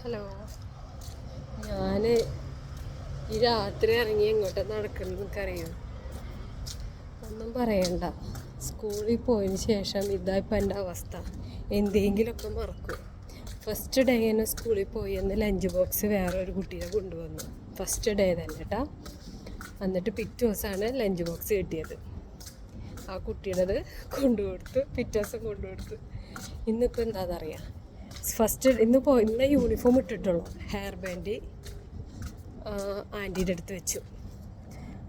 Hello, ഞാൻ ഈ രാത്രി ഇറങ്ങി എങ്ങോട്ടാ നടക്കുന്നത് എനിക്കറിയാം. ഒന്നും പറയണ്ട. സ്കൂളിൽ പോയതിന് ശേഷം ഇതാ ഇപ്പം എൻ്റെ അവസ്ഥ. എന്തെങ്കിലുമൊക്കെ മറക്കും. ഫസ്റ്റ് ഡേ തന്നെ സ്കൂളിൽ പോയി എന്ന് ലഞ്ച് ബോക്സ് വേറെ ഒരു കുട്ടീനെ കൊണ്ടുവന്നു. ഫസ്റ്റ് ഡേ തന്നെ കേട്ടാ. എന്നിട്ട് പിറ്റേ ദിവസമാണ് ലഞ്ച് ബോക്സ് കിട്ടിയത്. ആ കുട്ടിയുടേത് കൊണ്ടുകൊടുത്തു, പിറ്റേ ദിവസം കൊണ്ടുകൊടുത്തു. ഇന്നിപ്പോൾ എന്താണെന്നറിയാം, ഇന്ന് യൂണിഫോം ഇട്ടിട്ടുള്ളൂ. ഹെയർ ബാൻഡ് ആൻറ്റീൻ്റെ അടുത്ത് വെച്ചു.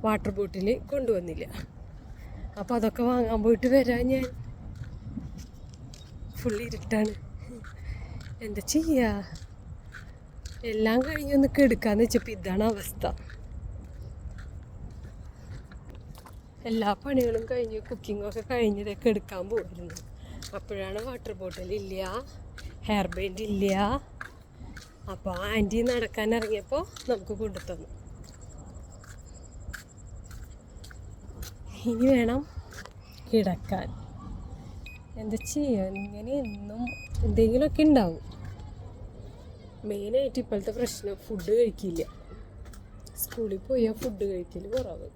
വാട്ടർ ബോട്ടിൽ കൊണ്ടുവന്നില്ല. അപ്പോൾ അതൊക്കെ വാങ്ങാൻ പോയിട്ട് വരാൻ ഞാൻ. ഫുള്ള് ഇരുട്ടാണ്. എന്താ ചെയ്യുക? എല്ലാം കഴിഞ്ഞൊന്ന് എടുക്കാന്ന് വെച്ചപ്പോൾ ഇതാണ് അവസ്ഥ. എല്ലാ പണികളും കഴിഞ്ഞ് കുക്കിങ്ങൊക്കെ കഴിഞ്ഞതൊക്കെ എടുക്കാൻ പോയിരുന്നു. അപ്പോഴാണ് വാട്ടർ ബോട്ടിൽ ഇല്ല, ഹെയർ ബാൻഡ് ഇല്ല. അപ്പോൾ ആൻറ്റി നടക്കാൻ ഇറങ്ങിയപ്പോൾ നമുക്ക് കൊണ്ടുതന്നു. ഇനി വേണം കിടക്കാൻ. എന്താ ചെയ്യുക? ഇങ്ങനെ എന്നും എന്തെങ്കിലുമൊക്കെ ഉണ്ടാവും. മെയിനായിട്ട് ഇപ്പോഴത്തെ പ്രശ്നം ഫുഡ് കഴിക്കില്ല. സ്കൂളിൽ പോയാൽ ഫുഡ് കഴിക്കൽ കുറവ്.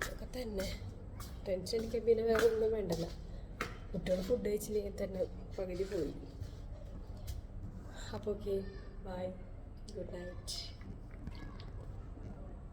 അതൊക്കെ തന്നെ ടെൻഷൻ. എനിക്ക് പിന്നെ വേറെ ഒന്നും വേണ്ടല്ലോ. കുട്ടികൾ ഫുഡ് കഴിച്ചില്ലെങ്കിൽ തന്നെ പകുതി പോയി. അപ്പോൾ ഓക്കെ, ബൈ, ഗുഡ് നൈറ്റ്.